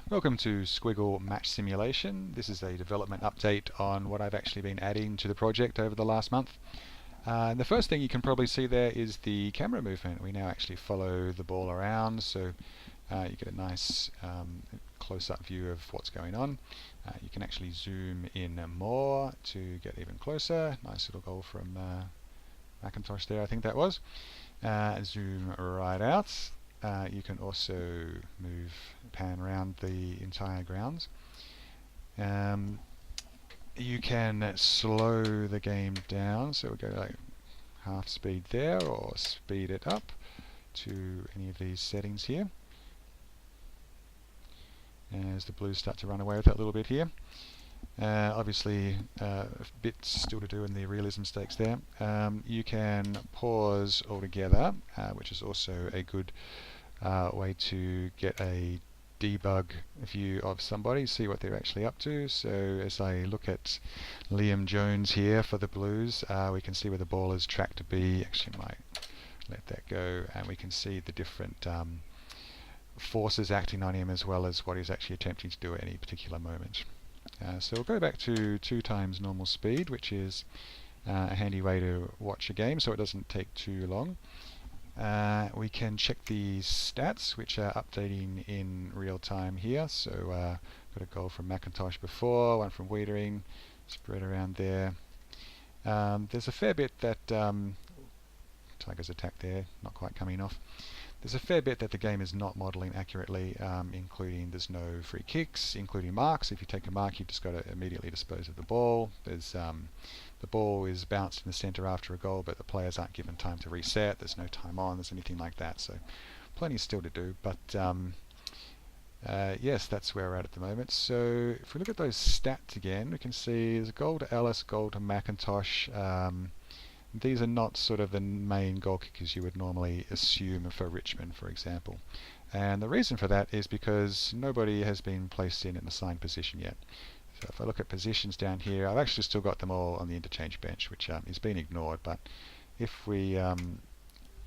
Welcome to Squiggle Match Simulation. This is a development update on what I've actually been adding to the project over the last month. And the first thing you can probably see there is the camera movement. We now actually follow the ball around, so you get a nice close-up view of what's going on. You can actually zoom in more to get even closer. Nice little goal from McIntosh there, I think that was. Zoom right out. You can also pan around the entire grounds. You can slow the game down, so we'll go like half speed there, or speed it up to any of these settings here. As the Blues start to run away with that little bit here. Obviously, bits still to do in the realism stakes there. You can pause altogether, which is also a good way to get a debug view of somebody, see what they're actually up to. So as I look at Liam Jones here for the Blues, we can see where the ball is tracked to be. Actually, might let that go, and we can see the different forces acting on him, as well as what he's actually attempting to do at any particular moment. So we'll go back to 2 times normal speed, which is a handy way to watch a game so it doesn't take too long. We can check the stats, which are updating in real time here. So got a goal from McIntosh before, one from Wiedering, spread around there. There's a fair bit that Tigers attack there, not quite coming off. There's a fair bit that the game is not modelling accurately, including there's no free kicks, including marks. If you take a mark, you've just got to immediately dispose of the ball. There's the ball is bounced in the centre after a goal, but the players aren't given time to reset. There's no time on, there's anything like that. So plenty still to do, but yes, that's where we're at the moment. So if we look at those stats again, we can see there's a goal to Ellis, goal to McIntosh. These are not sort of the main goal kickers you would normally assume for Richmond, for example. And the reason for that is because nobody has been placed in an assigned position yet. So if I look at positions down here, I've actually still got them all on the interchange bench, which is being ignored. But if we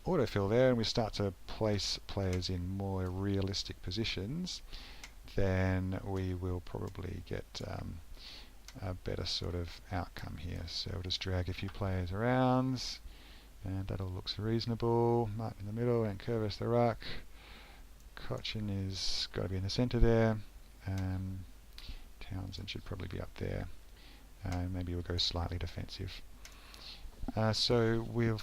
autofill there and we start to place players in more realistic positions, then we will probably get a better sort of outcome here. So we'll just drag a few players around, and that all looks reasonable. Martin in the middle, and Curvis the ruck. Cochin is got to be in the centre there. Townsend should probably be up there. Maybe we'll go slightly defensive. So we've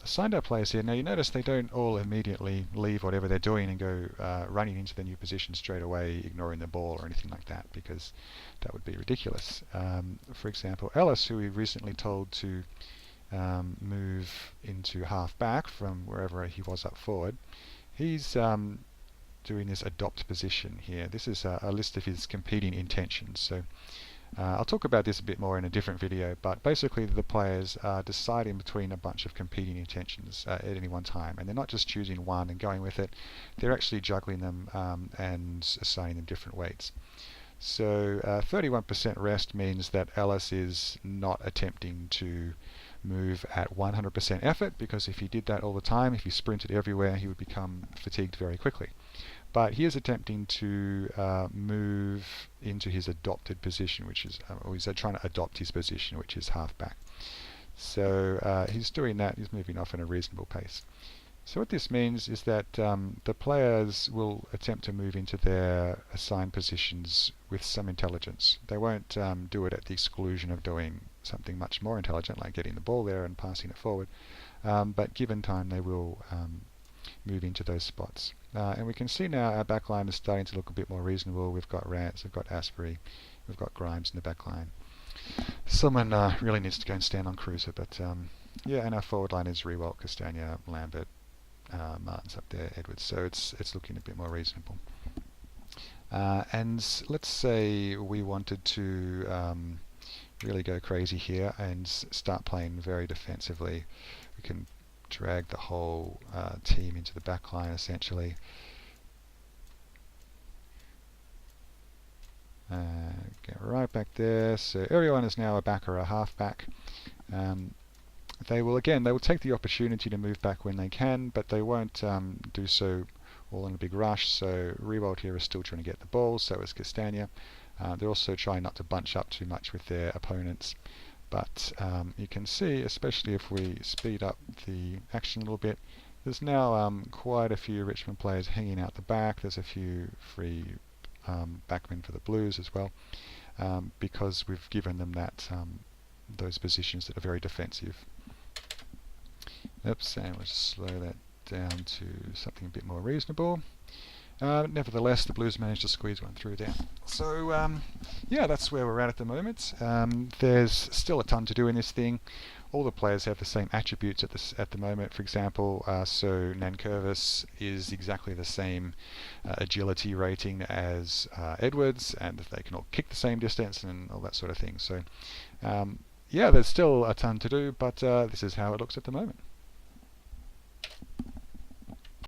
assigned our players here. Now you notice they don't all immediately leave whatever they're doing and go running into the new position straight away, ignoring the ball or anything like that, because that would be ridiculous. For example, Ellis, who we recently told to move into half back from wherever he was up forward, he's doing this adopt position here. This is a list of his competing intentions. So I'll talk about this a bit more in a different video, but basically the players are deciding between a bunch of competing intentions at any one time, and they're not just choosing one and going with it, they're actually juggling them and assigning them different weights. So 31% rest means that Ellis is not attempting to move at 100% effort, because if he did that all the time, if he sprinted everywhere, he would become fatigued very quickly. But he is attempting to move into his adopted position, which is, or he's trying to adopt his position, which is halfback. So he's doing that, he's moving off at a reasonable pace. So what this means is that the players will attempt to move into their assigned positions with some intelligence. They won't do it at the exclusion of doing something much more intelligent, like getting the ball there and passing it forward. But given time, they will move into those spots. And we can see now our backline is starting to look a bit more reasonable. We've got Rance, we've got Asprey, we've got Grimes in the backline. Someone really needs to go and stand on Cruiser, but yeah, and our forward line is Riewoldt, Castagna, Lambert, Martin's up there, Edwards, so it's looking a bit more reasonable. And let's say we wanted to really go crazy here and start playing very defensively. We can drag the whole team into the back line essentially. Get right back there. So everyone is now a back or a half back. They will take the opportunity to move back when they can, but they won't do so all in a big rush. So Riewoldt here is still trying to get the ball, so is Castagna. They're also trying not to bunch up too much with their opponents. But you can see, especially if we speed up the action a little bit, there's now quite a few Richmond players hanging out the back. There's a few free backmen for the Blues as well, because we've given them that those positions that are very defensive. Oops, and we'll just slow that down to something a bit more reasonable. Nevertheless, the Blues managed to squeeze one through there. So, yeah, that's where we're at the moment. There's still a ton to do in this thing. All the players have the same attributes at the moment. For example, so Nankervis is exactly the same agility rating as Edwards, and they can all kick the same distance and all that sort of thing. So, yeah, there's still a ton to do, but this is how it looks at the moment.